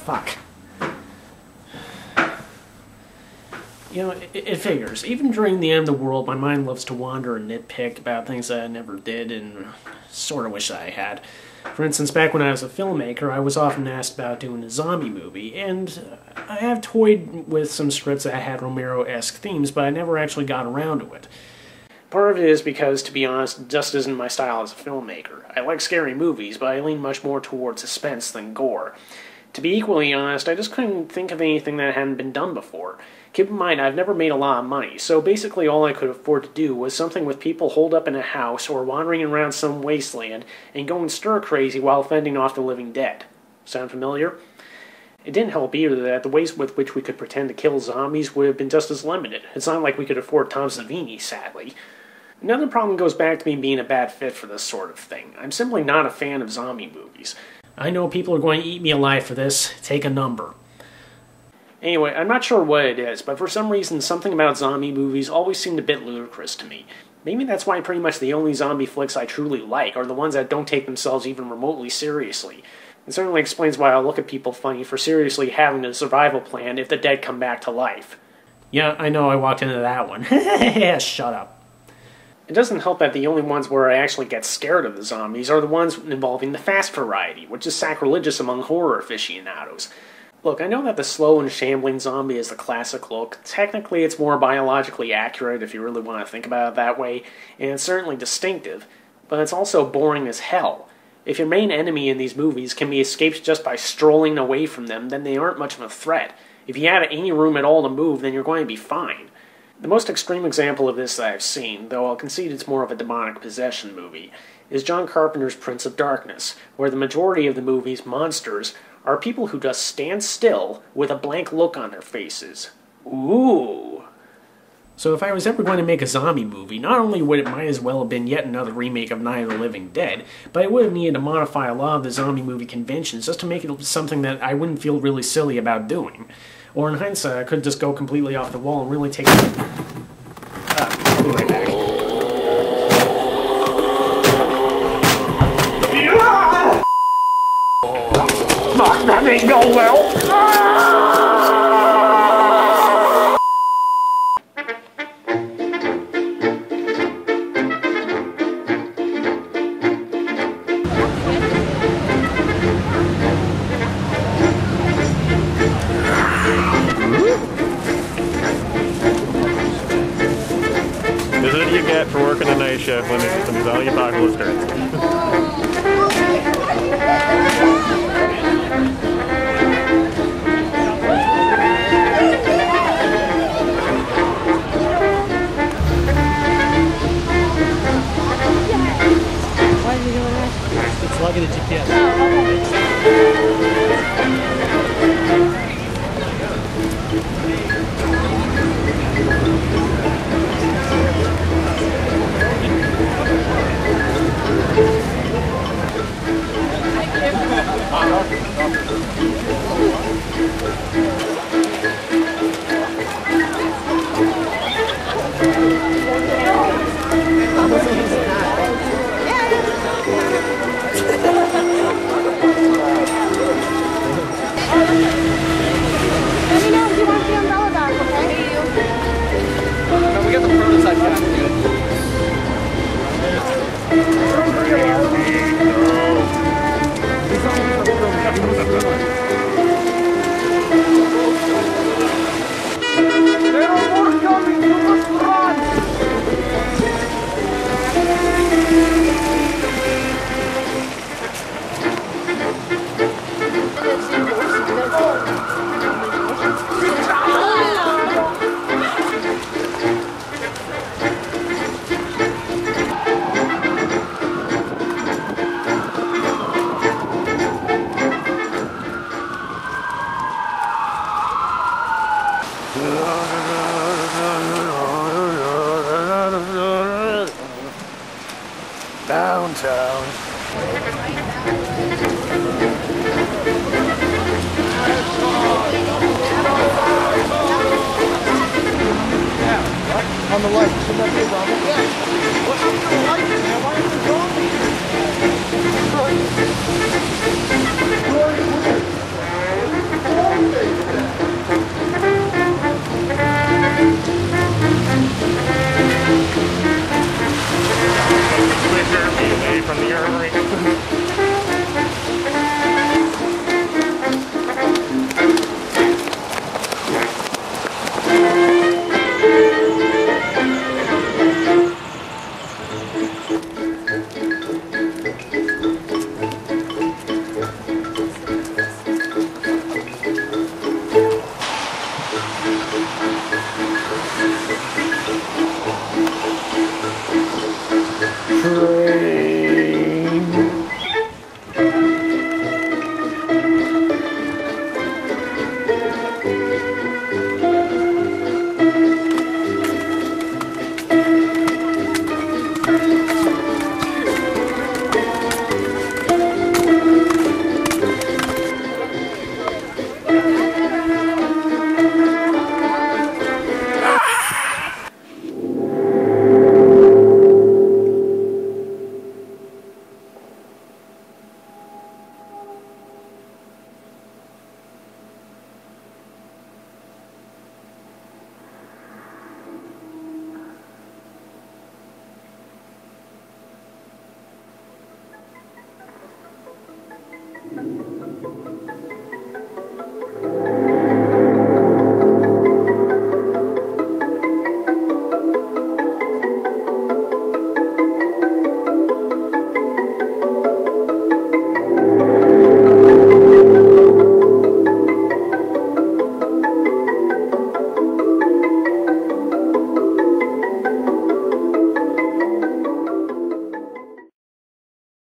Fuck. You know, it figures. Even during the end of the world, my mind loves to wander and nitpick about things that I never did and sort of wish I had. For instance, back when I was a filmmaker, I was often asked about doing a zombie movie, and I have toyed with some scripts that had Romero-esque themes, but I never actually got around to it. Part of it is because, to be honest, it just isn't my style as a filmmaker. I like scary movies, but I lean much more towards suspense than gore. To be equally honest, I just couldn't think of anything that hadn't been done before. Keep in mind, I've never made a lot of money, so basically all I could afford to do was something with people holed up in a house or wandering around some wasteland and going stir-crazy while fending off the living dead. Sound familiar? It didn't help either that the ways with which we could pretend to kill zombies would have been just as limited. It's not like we could afford Tom Savini, sadly. Another problem goes back to me being a bad fit for this sort of thing. I'm simply not a fan of zombie movies. I know people are going to eat me alive for this. Take a number. Anyway, I'm not sure what it is, but for some reason something about zombie movies always seemed a bit ludicrous to me. Maybe that's why pretty much the only zombie flicks I truly like are the ones that don't take themselves even remotely seriously. It certainly explains why I look at people funny for seriously having a survival plan if the dead come back to life. Yeah, I know I walked into that one. Shut up. It doesn't help that the only ones where I actually get scared of the zombies are the ones involving the fast variety, which is sacrilegious among horror aficionados. Look, I know that the slow and shambling zombie is the classic look. Technically, it's more biologically accurate if you really want to think about it that way, and it's certainly distinctive, but it's also boring as hell. If your main enemy in these movies can be escaped just by strolling away from them, then they aren't much of a threat. If you had any room at all to move, then you're going to be fine. The most extreme example of this that I've seen, though I'll concede it's more of a demonic possession movie, is John Carpenter's Prince of Darkness, where the majority of the movie's monsters are people who just stand still with a blank look on their faces. Ooh. So if I was ever going to make a zombie movie, not only would it might as well have been yet another remake of Night of the Living Dead, but I would have needed to modify a lot of the zombie movie conventions just to make it something that I wouldn't feel really silly about doing. Or in hindsight, I could just go completely off the wall and really take it. I'll be right back. Fuck, that ain't go well. This is what you get for working the night shift when the zombie apocalypse starts. Why are you doing that? It's logging the GPS. On the light, shouldn't that be a zombie? Yeah. What's with the light, man? Why is there zombies? Switch away from the armory.